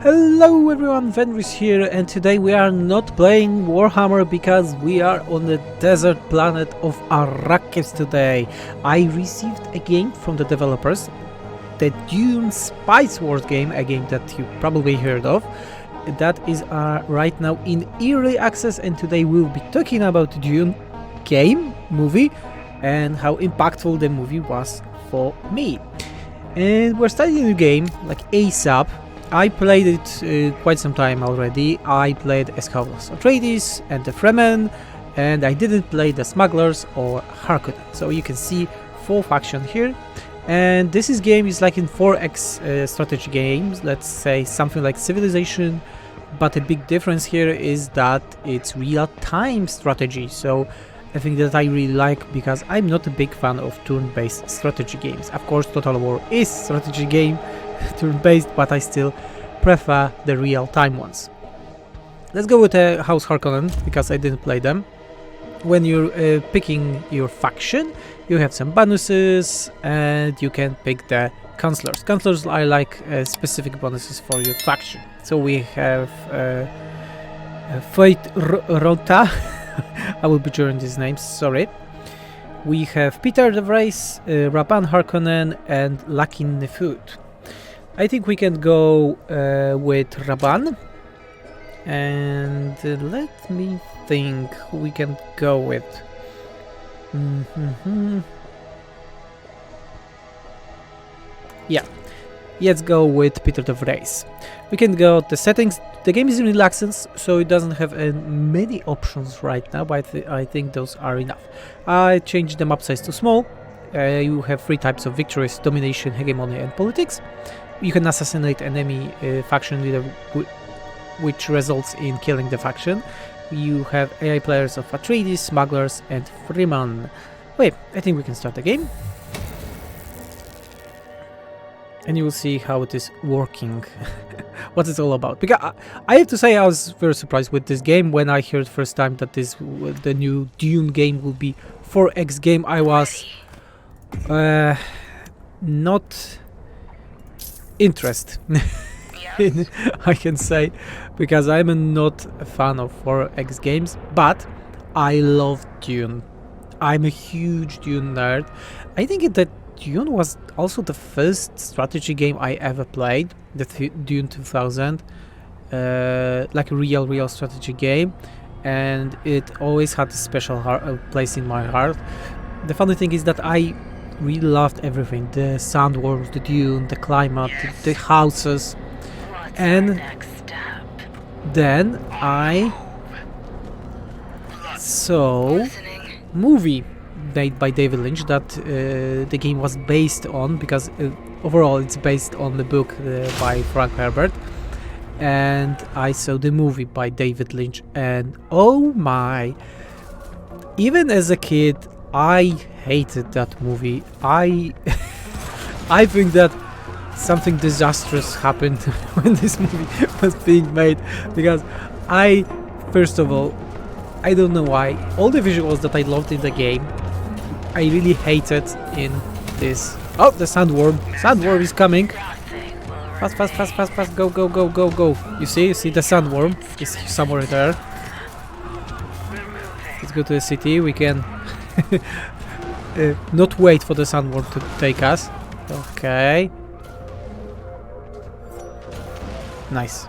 Hello everyone, VENRIS here, and today we are not playing Warhammer because we are on the desert planet of Arrakis today. I received a game from the developers, the Dune Spicewars game, a game that you probably heard of. That is right now in early access, and today we'll be talking about Dune game, movie, and how impactful the movie was for me. And we're starting a new game, like ASAP. I played it quite some time already. I played as House Atreides and the Fremen, and I didn't play the Smugglers or Harkonnen. So you can see 4 factions here. And this game is like in 4x strategy games, let's say something like Civilization, but a big difference here is that it's real-time strategy. So I think that I really like, because I'm not a big fan of turn-based strategy games. Of course, Total War is strategy game, turn-based, but I still prefer the real-time ones. Let's go with House Harkonnen, because I didn't play them. When you're picking your faction, you have some bonuses, and you can pick the counselors. Counselors are like specific bonuses for your faction. So we have Fate Rota. I will butcher these names, sorry. We have Peter the Vrace, Rabban Harkonnen, and Lakin Nefut. I think we can go with Rabban, and let me think who we can go with. Yeah, let's go with Peter the Vrace. We can go the settings. The game is in relaxance, so it doesn't have many options right now, but I think those are enough. I changed the map size to small. You have 3 types of victories: domination, hegemony, and politics. You can assassinate enemy faction leader, which results in killing the faction. You have AI players of Atreides, Smugglers, and Freeman. Wait, I think we can start the game. And you will see how it is working, what it's all about. Because I have to say, I was very surprised with this game. When I heard first time that the new Dune game will be 4X game, I was not interested. I can say, because I'm not a fan of 4X games, but I love Dune. I'm a huge Dune nerd. I think that Dune was also the first strategy game I ever played, the Dune 2000, like a real strategy game, and it always had a special place in my heart. The funny thing is that I really loved everything: the sandworms, the dune, the climate, the houses. And then I saw movie made by David Lynch that the game was based on, because overall it's based on the book by Frank Herbert. And I saw the movie by David Lynch, and oh my, even as a kid I hated that movie. I think that something disastrous happened when this movie was being made, because first of all, I don't know why, all the visuals that I loved in the game, I really hated in this. Oh, the sandworm! Sandworm is coming! Fast, go! You see the sandworm is somewhere there. Let's go to the city. We can not wait for the sandworm to take us. Okay. Nice.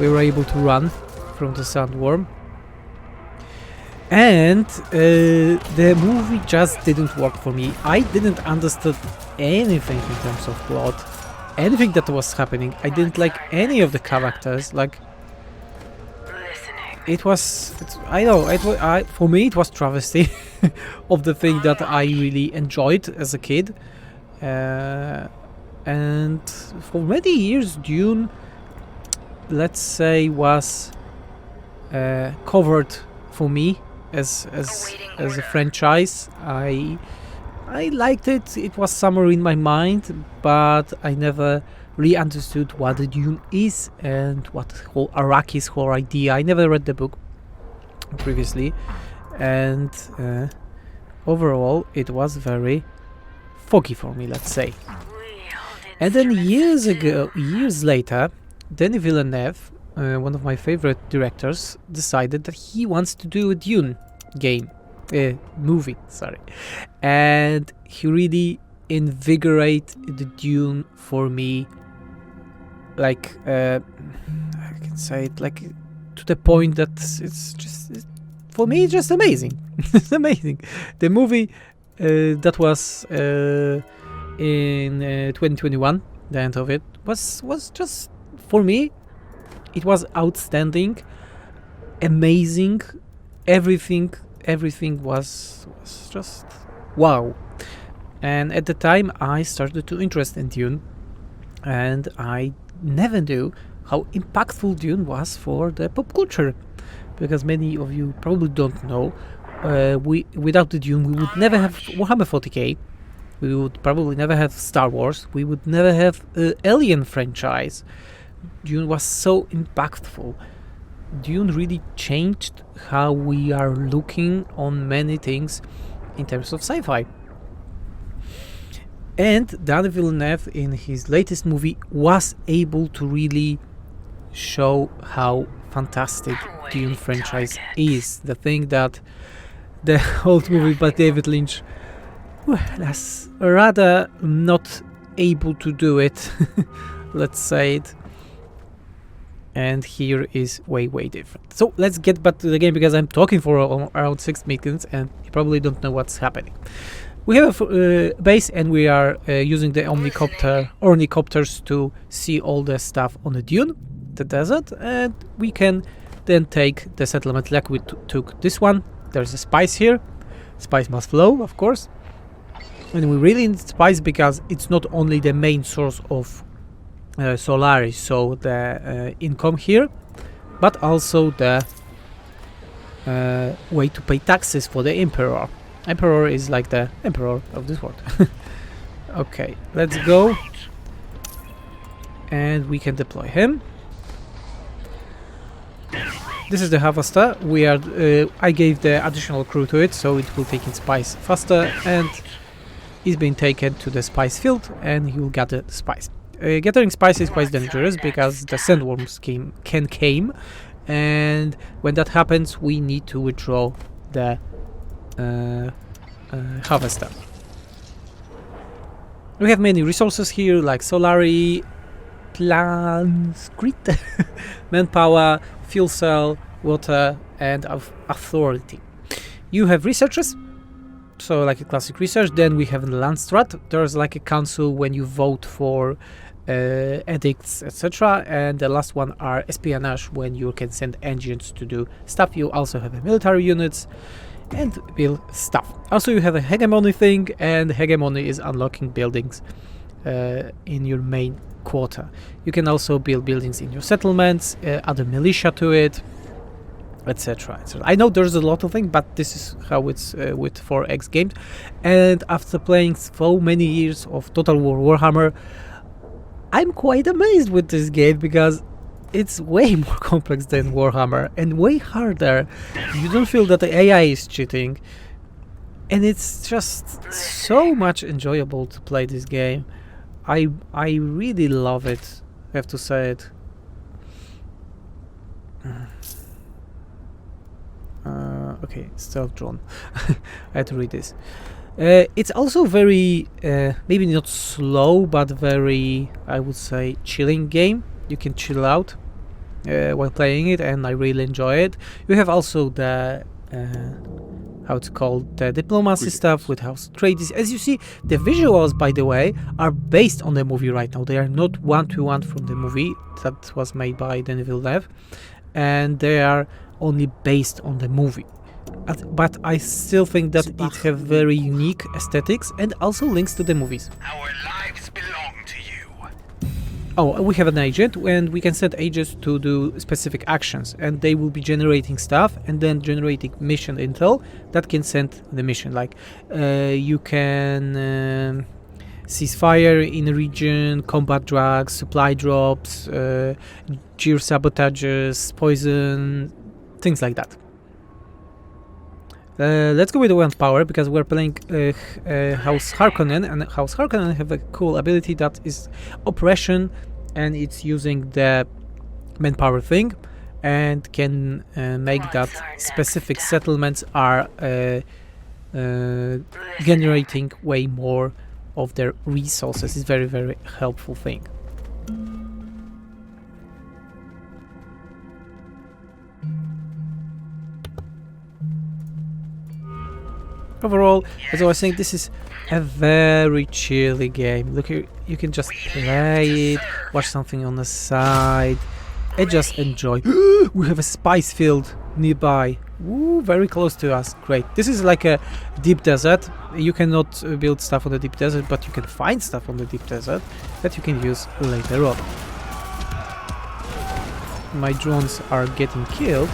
We were able to run from the sandworm. And the movie just didn't work for me. I didn't understand anything in terms of plot, anything that was happening. I didn't like any of the characters. Like, for me it was travesty of the thing that I really enjoyed as a kid. And for many years Dune, let's say, was covered for me as a franchise. I liked it. It was somewhere in my mind, but I never really understood what the Dune is and what whole Arrakis whole idea. I never read the book previously, and overall it was very foggy for me, let's say. And then years later, Denis Villeneuve, one of my favorite directors, decided that he wants to do a Dune game, movie, sorry, and he really invigorated the Dune for me, like I can say it like to the point that for me it's just amazing. It's amazing. The movie that was in 2021, the end of it was just, for me, it was outstanding, amazing. Everything was just wow. And at the time I started to interest in Dune, and I never knew how impactful Dune was for the pop culture, because many of you probably don't know, without the Dune we would never have Warhammer 40k, we would probably never have Star Wars, we would never have Alien franchise. Dune was so impactful. Dune really changed how we are looking on many things in terms of sci-fi. And Denis Villeneuve in his latest movie was able to really show how fantastic Dune franchise is. The thing that the old movie by David Lynch was rather not able to do it, let's say it. And here is way different. So let's get back to the game, because I'm talking for around 6 minutes and you probably don't know what's happening. We have a base, and we are using the ornithopters to see all the stuff on the dune, the desert, and we can then take the settlement like we took this one. There's a spice here. Spice must flow, of course. And we really need spice because it's not only the main source of Solaris, so the income here, but also the way to pay taxes for the Emperor. Emperor is like the Emperor of this world. Okay, let's go. And we can deploy him. This is the harvester. We are. I gave the additional crew to it, so it will take in spice faster, and he's been taken to the spice field, and he will gather the spice. Gathering spice is quite dangerous because the sandworms can came, and when that happens, we need to withdraw the harvester. We have many resources here, like Solari, Planscrete, manpower, fuel cell, water, and authority. You have researchers, so like a classic research. Then we have the Landstrat. There's like a council when you vote for edicts, etc. And the last one are espionage, when you can send engines to do stuff. You also have the military units and build stuff. Also you have a hegemony thing, and hegemony is unlocking buildings in your main quarter. You can also build buildings in your settlements, add a militia to it, etc. I know there's a lot of things, but this is how it's with 4X games. And after playing so many years of Total War Warhammer, I'm quite amazed with this game, because it's way more complex than Warhammer and way harder. You don't feel that the AI is cheating, and it's just so much enjoyable to play this game. I really love it, I have to say it. Okay, stealth drone. I had to read this. It's also very, maybe not slow, but very, I would say, chilling game. You can chill out while playing it, and I really enjoy it. You have also the, how it's called, the diplomacy stuff with House Trades. As you see, the visuals, by the way, are based on the movie right now. They are not one-to-one from the movie that was made by Denis Villeneuve, and they are only based on the movie. But I still think that it have very unique aesthetics and also links to the movies. Our lives belong to you. Oh, we have an agent, and we can send agents to do specific actions, and they will be generating stuff and then generating mission intel that can send the mission. Like you can cease fire in a region, combat drugs, supply drops, gear sabotages, poison, things like that. Let's go with the one power, because we're playing House Harkonnen, and House Harkonnen have a cool ability that is oppression, and it's using the manpower thing, and can make that specific settlements are generating way more of their resources. Is very, very helpful thing. Overall, as I was saying, this is a very chilly game. Look here, you can just play it, watch something on the side, and just enjoy. We have a spice field nearby. Woo, very close to us. Great. This is like a deep desert. You cannot build stuff on the deep desert, but you can find stuff on the deep desert that you can use later on. My drones are getting killed.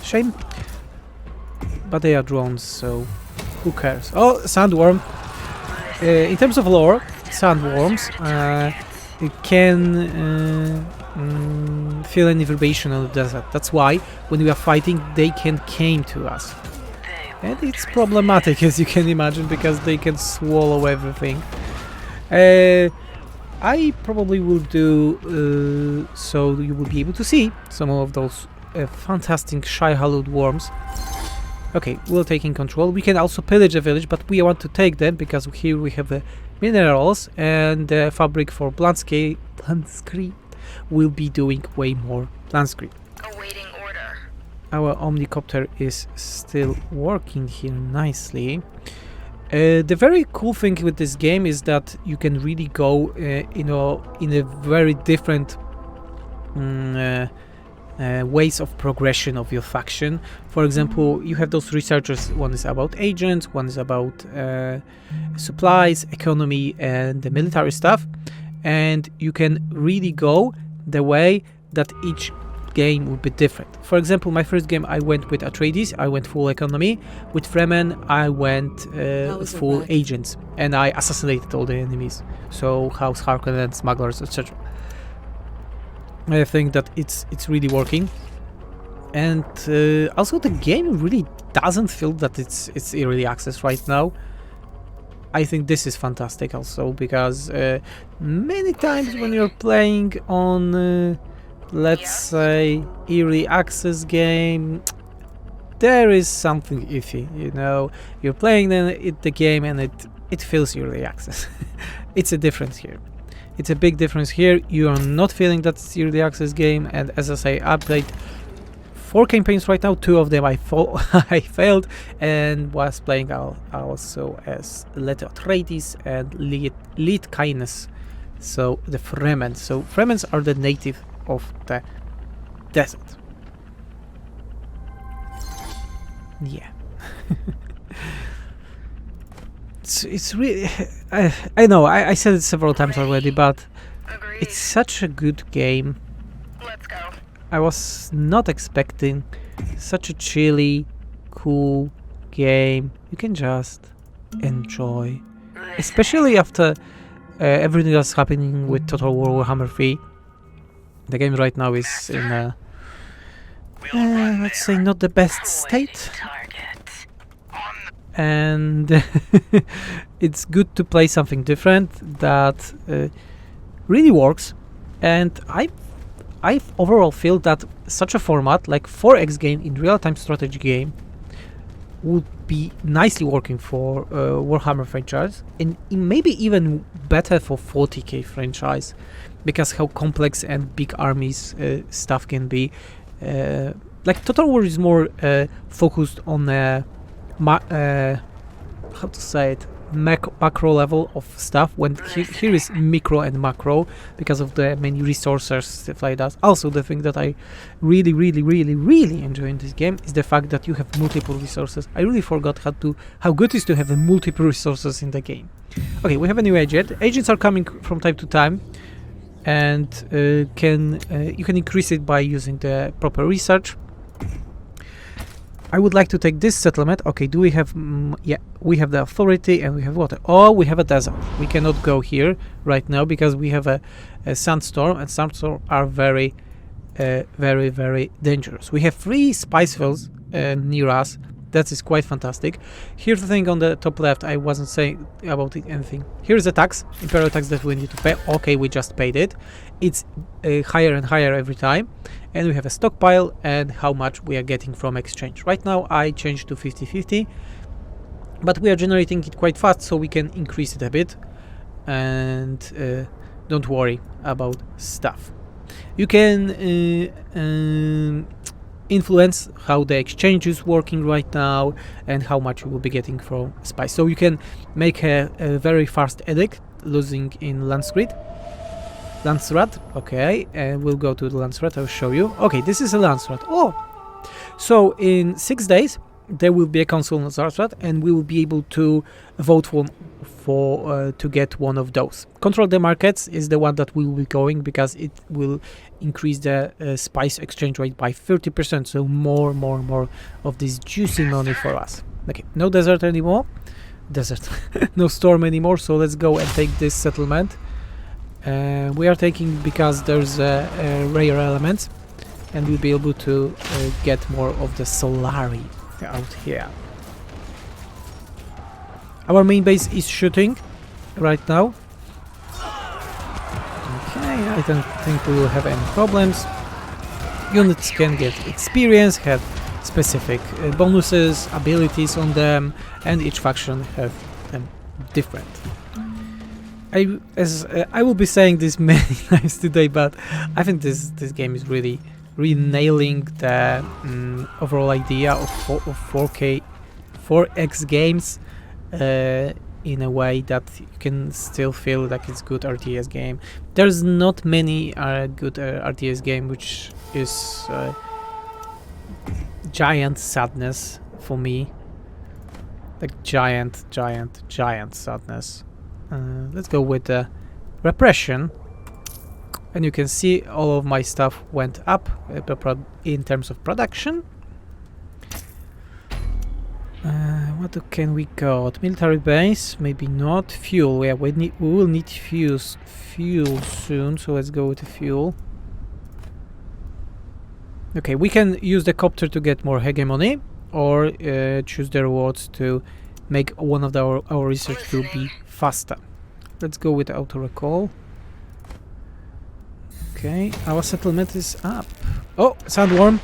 Shame, but they are drones, so who cares? Oh, sandworm. In terms of lore, sandworms can feel any vibration on the desert. That's why when we are fighting, they can came to us, and it's problematic, as you can imagine, because they can swallow everything. I probably will do so you will be able to see some of those fantastic shy-hallowed worms. Okay, we're taking control. We can also pillage a village, but we want to take them because here we have the minerals, and the fabric for Planscape will be doing way more Planscape. Awaiting order. Our omnicopter is still working here nicely. The very cool thing with this game is that you can really go in a very different ways of progression of your faction. For example, you have those researchers. One is about agents, one is about supplies, economy, and the military stuff, and you can really go the way that each game would be different. For example, my first game I went with Atreides, I went full economy. With Fremen I went full agents, and I assassinated all the enemies, so House Harkonnen, smugglers, etc. I think that it's really working, and also the game really doesn't feel that it's early access right now. I think this is fantastic also, because many times when you're playing on let's say early access game, there is something iffy, you know. You're playing the game and it feels early access. It's a difference here. It's a big difference here. You are not feeling that it's early access game, and as I say, I played 4 campaigns right now. 2 of them I failed, and was playing also as Leto Atreides and Lead Kindness, so the Fremen. So Fremens are the native of the desert. Yeah. It's really I know I said it several times already, but Agreed. it's such a good game. Let's go. I was not expecting such a chilly, cool game. You can just enjoy, especially after everything that's happening with Total War Warhammer 3. The game right now is in a, let's say, not the best state, and it's good to play something different that really works. And I overall feel that such a format like 4X game in real-time strategy game would be nicely working for Warhammer franchise, and maybe even better for 40k franchise, because how complex and big armies stuff can be. Like Total War is more focused on how to say it, macro level of stuff, when here is micro and macro, because of the many resources, stuff like that. Also, the thing that I really enjoy in this game is the fact that you have multiple resources. I really forgot how good it is to have multiple resources in the game. Okay, we have a new agent. Agents are coming from time to time, and you can increase it by using the proper research. I would like to take this settlement. Okay, do we have... yeah, we have the authority and we have water. Oh, we have a desert. We cannot go here right now because we have a sandstorm, and sandstorms are very dangerous. We have 3 spice fields near us That is quite fantastic. Here's the thing on the top left, I wasn't saying about it anything. Here's the tax, imperial tax that we need to pay. Okay, we just paid it. It's higher and higher every time. And we have a stockpile and how much we are getting from exchange. Right now I changed to 50-50, but we are generating it quite fast, so we can increase it a bit. And don't worry about stuff. You can influence how the exchange is working right now and how much you will be getting from spice. So you can make a very fast edict, losing in Landsrat. Okay, and we'll go to the Landsrat. I'll show you. Okay, this is a Landsrat. Oh, so in 6 days there will be a council on Landsrat, and we will be able to vote for to get one of those. Control the markets is the one that we will be going, because it will increase the spice exchange rate by 30%, so more of this juicy money for us. Okay, no desert anymore. No storm anymore, so let's go and take this settlement. We are taking because there's rare elements, and we'll be able to get more of the Solari out here. Our main base is shooting right now. Okay, I don't think we will have any problems. Units can get experience, have specific bonuses, abilities on them, and each faction have them different. I will be saying this many times today, but I think this game is really nailing the overall idea of 4X games in a way that you can still feel like it's good RTS game. There's not many good RTS game which is giant sadness for me, like giant sadness. Let's go with the repression, and you can see all of my stuff went up in terms of production. What can we got? Military base, maybe not. Fuel, yeah, we will need fuel soon, so let's go with the fuel. Okay, we can use the copter to get more hegemony, or choose the rewards to make one of our research to be faster. Let's go with auto recall. Okay, our settlement is up. Oh, sandworm.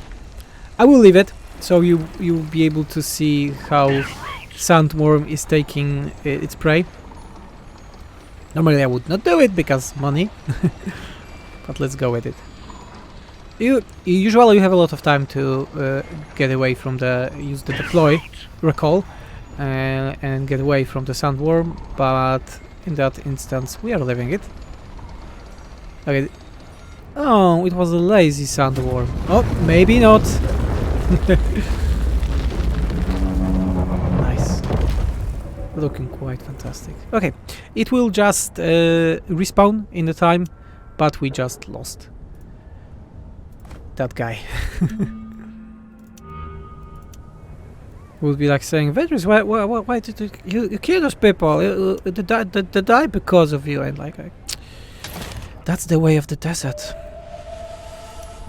I will leave it, so you'll be able to see how sandworm is taking its prey. Normally I would not do it because money, but let's go with it. Usually you have a lot of time to get away from use the deploy recall and get away from the sandworm, but in that instance we are leaving it. Okay. Oh, it was a lazy sandworm. Oh, maybe not. Nice. Looking quite fantastic. Okay, it will just respawn in the time, but we just lost that guy. Would be like saying, VENRIS, why did you kill those people? They died because of you. And like, that's the way of the desert.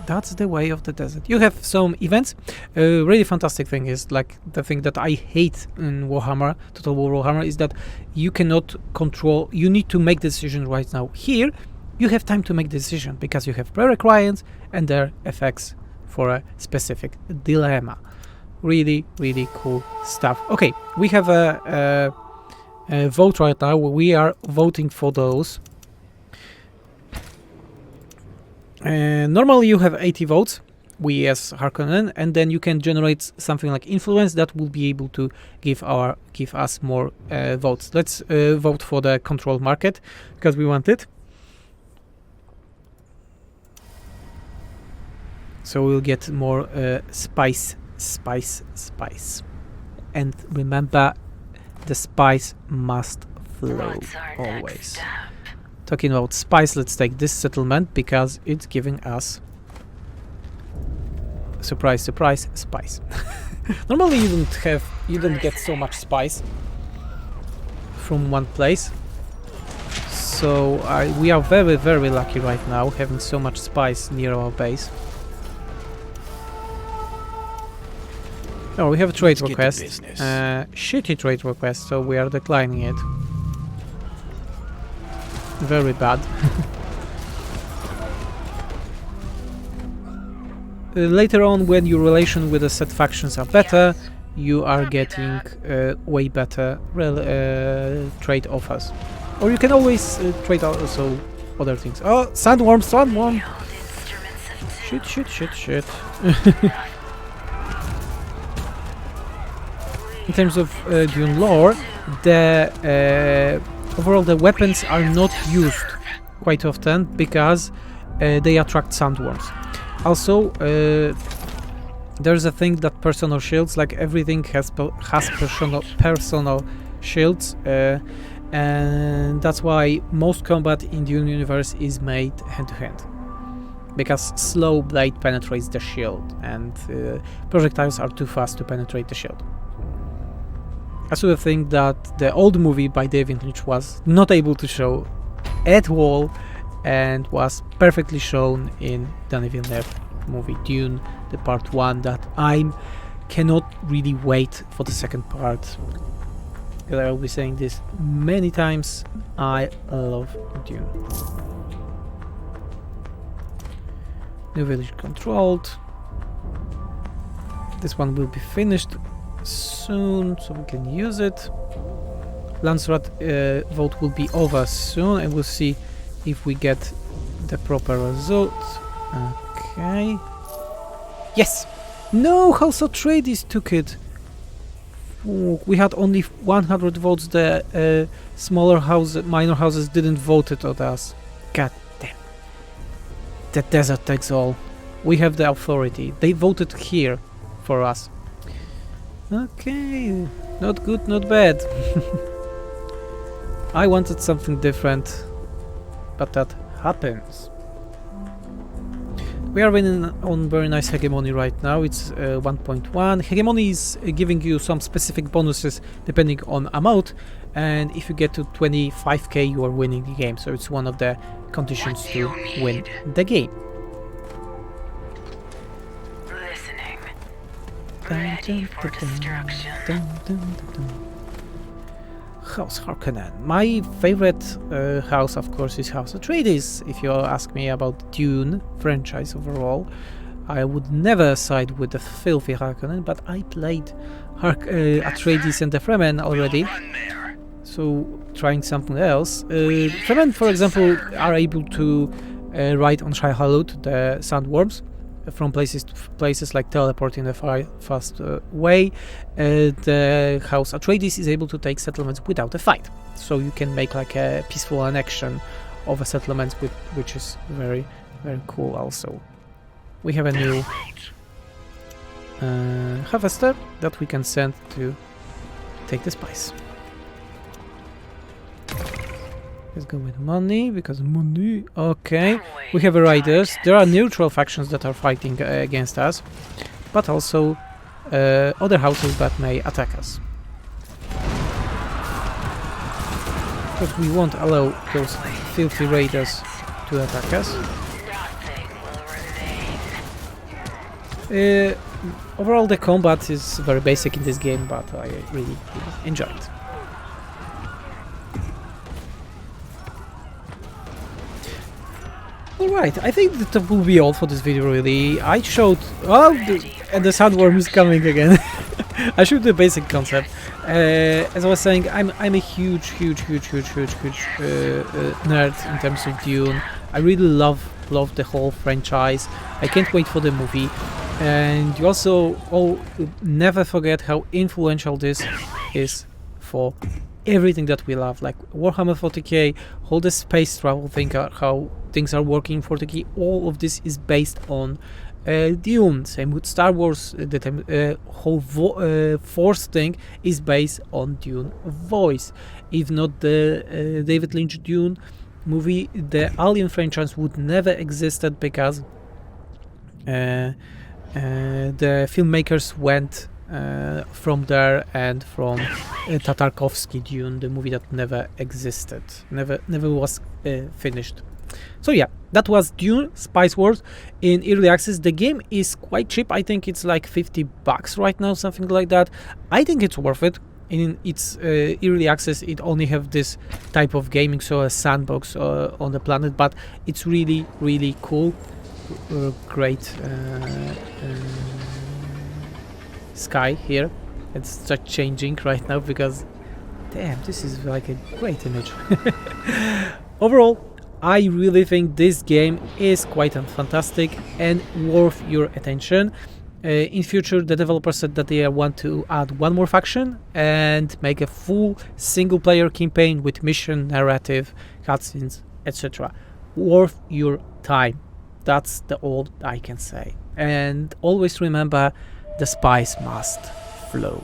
That's the way of the desert. You have some events. Really fantastic thing is, like, the thing that I hate in Warhammer, Total War Warhammer, is that you cannot control. You need to make decisions right now. Here, you have time to make decision because you have prerequisites and their effects for a specific dilemma. Really cool stuff. Okay, we have a vote right now. We are voting for those. Normally you have 80 votes, we as Harkonnen, and then you can generate something like influence that will be able to give us more votes. Let's vote for the control market because we want it. So we'll get more spice. And remember, the spice must flow always. Talking about spice, let's take this settlement because it's giving us, surprise, spice. Normally you don't get so much spice from one place. So we are very lucky right now having so much spice near our base. Oh, we have a trade Let's get to request. business. Shitty trade request, so we are declining it. Very bad. Later on, when your relation with the set factions are better, you are getting way better trade offers. Or you can always trade also other things. Oh, sandworm, sandworm! Shit, shit, shit, shit. In terms of Dune lore, the overall the weapons are not used quite often because they attract sandworms. Also, there's a thing that personal shields, like everything has personal shields, and that's why most combat in Dune universe is made hand to hand. Because slow blade penetrates the shield, and projectiles are too fast to penetrate the shield. Also, a thing that the old movie by David Lynch was not able to show at all, and was perfectly shown in Denis Villeneuve movie Dune, the part 1, that I cannot really wait for the second part. Because I will be saying this many times, I love Dune. New village controlled. This one will be finished soon, so we can use it. Landsrat vote will be over soon, and we'll see if we get the proper result. Okay. Yes! No! House Atreides took it! Ooh, we had only 100 votes. The smaller houses, minor houses didn't vote it on us. God damn. The desert takes all. We have the authority. They voted here for us. Okay. Not good, not bad. I wanted something different, but that happens. We are winning on very nice hegemony right now. It's 1.1. Hegemony is giving you some specific bonuses depending on amount, and if you get to 25k, you are winning the game. So it's one of the conditions to win the game. Listening. Ready for destruction. House Harkonnen. My favorite house, of course, is House Atreides. If you ask me about Dune franchise overall, I would never side with the filthy Harkonnen, but I played Atreides and the Fremen already, so trying something else. Fremen, for example, are able to ride on Shai Hulud, the sandworms, from places to places, like teleport in a fast way. The House Atreides is able to take settlements without a fight, so you can make like a peaceful annexion of a settlement, which is very, very cool. Also, we have a new harvester that we can send to take the spice. Let's go with money, because money. Okay, we have riders. There are neutral factions that are fighting against us, but also other houses that may attack us. Because we won't allow those filthy raiders to attack us. Overall, the combat is very basic in this game, but I really enjoy it. Alright, I think that will be all for this video, really. I showed... Oh, and the sandworm is coming again. I showed the basic concept. As I was saying, I'm a huge nerd in terms of Dune. I really love the whole franchise. I can't wait for the movie. And you also never forget how influential this is for everything that we love, like Warhammer 40k, all the space travel thing, how things are working in 40k. All of this is based on Dune. Same with Star Wars. The whole Force thing is based on Dune voice. If not the David Lynch Dune movie, the Alien franchise would never existed, because the filmmakers went from there, and from Tatarkovsky Dune, the movie that never existed, never was finished So yeah, that was Dune Spice Wars in early access. The game is quite cheap. I think it's like $50 right now, something like that. I think it's worth it. In its early access, it only have this type of gaming, so a sandbox on the planet, but it's really, really cool. Great sky here. It's just changing right now because damn, this is like a great image. Overall, I really think this game is quite fantastic and worth your attention. In future, the developer said that they want to add one more faction and make a full single-player campaign with mission, narrative, cutscenes, etc. Worth your time. That's the all I can say. And always remember, the spice must flow.